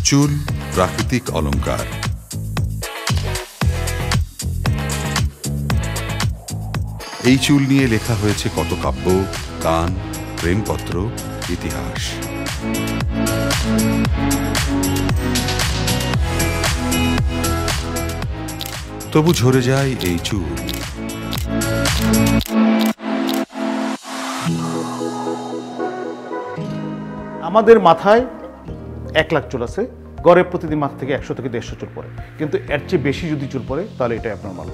চুল প্রাকৃতিক অলংকার। এই চুল নিয়ে লেখা হয়েছে কত কাব্য, গান, প্রেমপত্র, ইতিহাস। তবু ঝরে যায় এই চুল। আমাদের মাথায় 1 লাখ চুল আছে, গড়ে প্রতিদিন মাথা থেকে 100 থেকে 150 চুল পড়ে, কিন্তু এর চেয়ে বেশি যদি চুল পড়ে তাহলে এটা অ্যাবনর্মাল।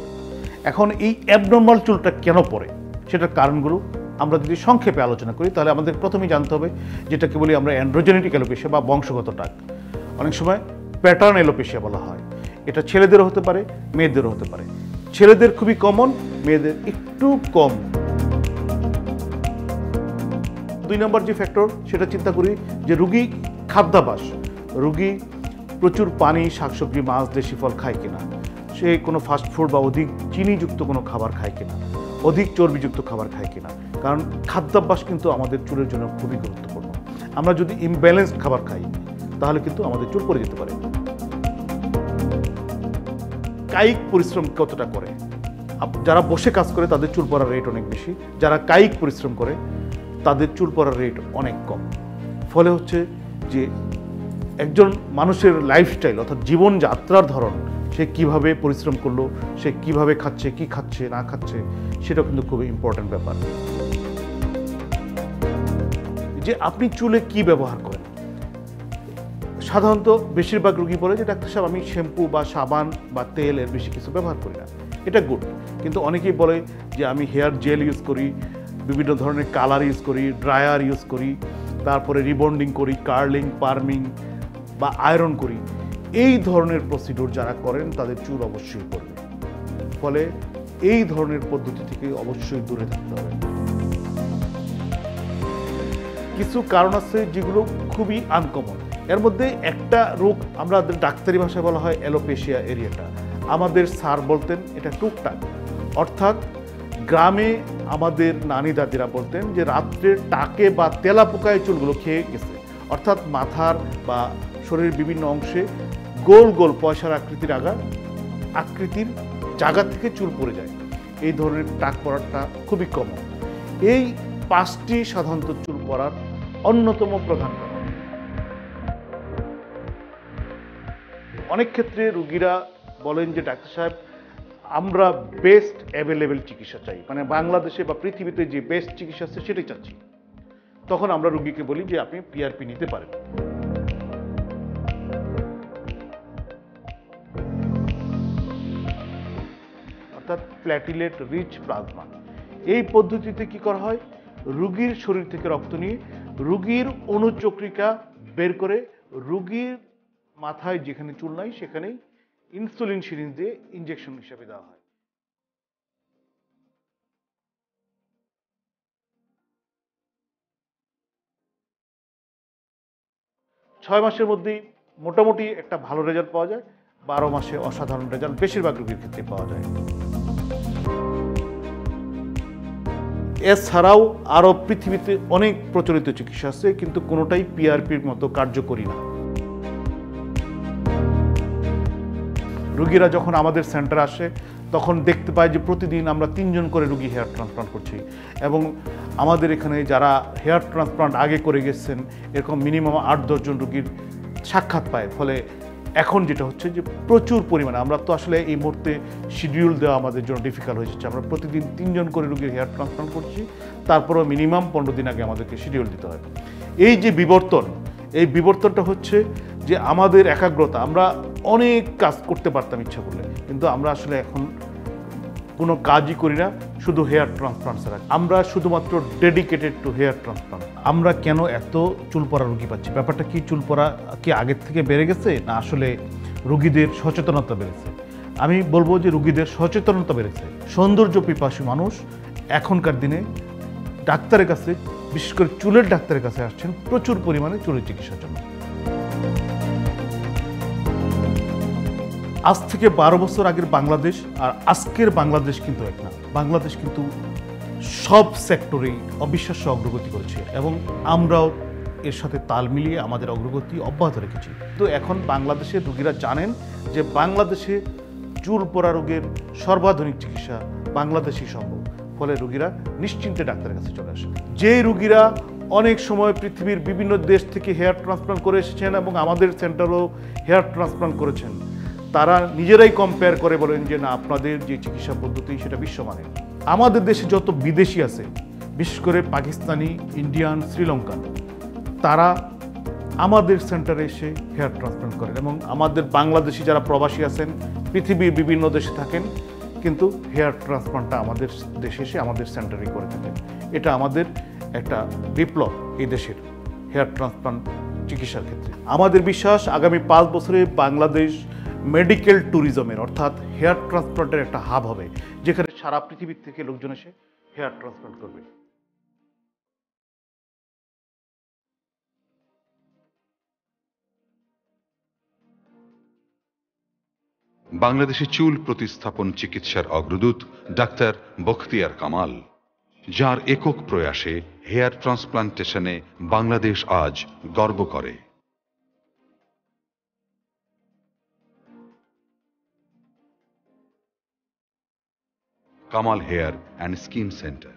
এখন এই অ্যাবনর্মাল চুলটা কেন পড়ে সেটার কারণগুলো আমরা যদি সংক্ষেপে আলোচনা করি তাহলে আমাদের প্রথমেই জানতে হবে যেটাকে বলি আমরা অ্যান্ড্রোজেনেটিক অ্যালোপেশিয়া বা বংশগত টাক। অনেক সময় প্যাটার্ন অ্যালোপেশিয়া বলা হয়। এটা ছেলেদেরও হতে পারে, মেয়েদেরও হতে পারে। ছেলেদের খুবই কমন, মেয়েদের একটু কম। 2 নম্বর যে ফ্যাক্টর সেটা চিন্তা করি যে রোগী খাদ্যাভ্যাস, রোগী প্রচুর পানি, শাকসবজি, মাছ, দেশি ফল খায় কিনা, সে কোনো ফাস্টফুড বা অধিক চিনিযুক্ত কোনো খাবার খায় কিনা, অধিক চর্বিযুক্ত খাবার খায় কিনা। কারণ খাদ্যাভ্যাস কিন্তু আমাদের চুলের জন্য খুবই গুরুত্বপূর্ণ। আমরা যদি ইমব্যালেন্সড খাবার খাই তাহলে কিন্তু আমাদের চুল পড়ে যেতে পারে। কায়িক পরিশ্রম কতটা করে, যারা বসে কাজ করে তাদের চুল পড়ার রেট অনেক বেশি, যারা কায়িক পরিশ্রম করে তাদের চুল পড়ার রেট অনেক কম। ফলে হচ্ছে যে একজন মানুষের লাইফস্টাইল অর্থাৎ জীবনযাত্রার ধরন, সে কিভাবে পরিশ্রম করলো, সে কিভাবে খাচ্ছে, কি খাচ্ছে না খাচ্ছে, সেটা কিন্তু খুবই ইম্পর্ট্যান্ট ব্যাপার। যে আপনি চুলে কি ব্যবহার করেন, সাধারণত বেশিরভাগ রোগী বলে যে ডাক্তার সাহেব আমি শ্যাম্পু বা সাবান বা তেল এর বেশি কিছু ব্যবহার করি না। এটা গুড, কিন্তু অনেকেই বলে যে আমি হেয়ার জেল ইউজ করি, বিভিন্ন ধরনের কালার ইউজ করি, ড্রায়ার ইউজ করি, তারপরে রিবন্ডিং করি, কার্লিং, পার্মিং বা আয়রন করি। এই ধরনের প্রসিডিউর যারা করেন তাদের চুল অবশ্যই পড়বে। ফলে এই ধরনের পদ্ধতি থেকে অবশ্যই দূরে থাকতে হবে। কিছু কারণ আছে যেগুলো খুবই আনকমন। এর মধ্যে একটা রোগ আমরা ডাক্তারি ভাষায় বলা হয় অ্যালোপেশিয়া এরিয়াটা। আমাদের স্যার বলতেন এটা টুকটাক, অর্থাৎ গ্রামে আমাদের নানি দাদিরা বলতেন যে রাত্রে টাকে বা তেলা পোকায় চুলগুলো খেয়ে গেছে, অর্থাৎ মাথার বা শরীরের বিভিন্ন অংশে গোল গোল পয়সার আকৃতির জায়গা থেকে চুল পড়ে যায়। এই ধরনের টাক পড়াটা খুবই কমন। এই 5টি সাধারণত চুল পড়ার অন্যতম প্রধান কারণ। অনেক ক্ষেত্রে রোগীরা বলেন যে ডাক্তার সাহেব আমরা বেস্ট অ্যাভেলেবেল চিকিৎসা চাই, মানে বাংলাদেশে বা পৃথিবীতে যে বেস্ট চিকিৎসা আছে সেটাই চাচ্ছি। তখন আমরা রোগীকে বলি যে আপনি পিআরপি নিতে পারেন। অর্থাৎ প্ল্যাটিলেট রিচ প্লাজমা। এই পদ্ধতিতে কি করা হয়, রোগীর শরীর থেকে রক্ত নিয়ে রোগীর অনুচক্রিকা বের করে রোগীর মাথায় যেখানে চুল নাই সেখানেই ইনসুলিন সিরিঞ্জ দিয়ে ইনজেকশন হিসেবে দেওয়া হয়। ছয় মাসের মধ্যেই মোটামুটি একটা ভালো রেজাল্ট পাওয়া যায়, 12 মাসে অসাধারণ রেজাল্ট বেশিরভাগ রোগীর ক্ষেত্রে পাওয়া যায়। এছাড়াও আরও পৃথিবীতে অনেক প্রচলিত চিকিৎসা আছে, কিন্তু কোনোটাই পিআরপির মতো কার্যকরী না। রোগীরা যখন আমাদের সেন্টারে আসে তখন দেখতে পাই যে প্রতিদিন আমরা 3 জন করে রোগী হেয়ার ট্রান্সপ্লান্ট করছি, এবং আমাদের এখানে যারা হেয়ার ট্রান্সপ্লান্ট আগে করে গেছেন এরকম মিনিমাম 8-10 জন রোগীর সাক্ষাৎ পায়। ফলে এখন যেটা হচ্ছে যে প্রচুর পরিমাণে, আমরা তো আসলে এই মুহূর্তে শিডিউল দেওয়া আমাদের জন্য ডিফিকাল্ট হয়ে যাচ্ছে। আমরা প্রতিদিন 3 জন করে রোগীর হেয়ার ট্রান্সপ্লান্ট করছি, তারপরেও মিনিমাম 15 দিন আগে আমাদেরকে শিডিউল দিতে হয়। এই যে বিবর্তন, এই বিবর্তনটা হচ্ছে যে আমাদের একাগ্রতা, আমরা অনেক কাজ করতে পারতাম ইচ্ছা করলে, কিন্তু আমরা আসলে এখন কোনো কাজই করি না শুধু হেয়ার ট্রান্সপ্লান্ট ছাড়া। আমরা শুধুমাত্র ডেডিকেটেড টু হেয়ার ট্রান্সপ্লান্ট। আমরা কেন এত চুল পড়া রোগী পাচ্ছি? ব্যাপারটা কি চুল পড়া কি আগের থেকে বেড়ে গেছে, না আসলে রোগীদের সচেতনতা বেড়েছে? আমি বলবো যে রোগীদের সচেতনতা বেড়েছে। সৌন্দর্য পিপাসী মানুষ এখনকার দিনে ডাক্তারের কাছে, বিশেষ করে চুলের ডাক্তারের কাছে আসছেন প্রচুর পরিমাণে চুলের চিকিৎসার জন্য। আজ থেকে 12 বছর আগের বাংলাদেশ আর আজকের বাংলাদেশ কিন্তু এক না। বাংলাদেশ কিন্তু সব সেক্টরেই অবিশ্বাস্য অগ্রগতি করেছে, এবং আমরাও এর সাথে তাল মিলিয়ে আমাদের অগ্রগতি অব্যাহত রেখেছি। তো এখন বাংলাদেশের রোগীরা জানেন যে বাংলাদেশে চুল পড়া রোগের সর্বাধুনিক চিকিৎসা বাংলাদেশেই সম্ভব। ফলে রোগীরা নিশ্চিন্তে ডাক্তারের কাছে চলে আসে। যে রোগীরা অনেক সময় পৃথিবীর বিভিন্ন দেশ থেকে হেয়ার ট্রান্সপ্লান্ট করে এসেছেন এবং আমাদের সেন্টারও হেয়ার ট্রান্সপ্লান্ট করেছেন, তারা নিজেরাই কম্পেয়ার করে বলেন যে না, আপনাদের যে চিকিৎসা পদ্ধতি সেটা বিশ্বমানের। আমাদের দেশে যত বিদেশি আছে, বিশেষ করে পাকিস্তানি, ইন্ডিয়ান, শ্রীলঙ্কান, তারা আমাদের সেন্টারে এসে হেয়ার ট্রান্সপ্লান্ট করেন এবং আমাদের বাংলাদেশি যারা প্রবাসী আছেন, পৃথিবীর বিভিন্ন দেশে থাকেন, কিন্তু হেয়ার ট্রান্সপ্লান্টটা আমাদের দেশে এসে আমাদের সেন্টারে করে থাকেন। এটা আমাদের একটা বিপ্লব এই দেশের হেয়ার ট্রান্সপ্লান্ট চিকিৎসার ক্ষেত্রে। আমাদের বিশ্বাস আগামী 5 বছরে বাংলাদেশ মেডিকেল ট্যুরিজমের অর্থাৎ হেয়ার ট্রান্সপ্লান্টের একটা হাব হবে, যেখানে সারা পৃথিবীর থেকে লোকজন এসে হেয়ার ট্রান্সপ্লান্ট করবে। বাংলাদেশে চুল প্রতিস্থাপন চিকিৎসার অগ্রদূত ডাক্তার বখতিয়ার কামাল, যার একক প্রয়াসে হেয়ার ট্রান্সপ্লান্টেশনে বাংলাদেশ আজ গর্ব করে। Kamal hair and skin centre.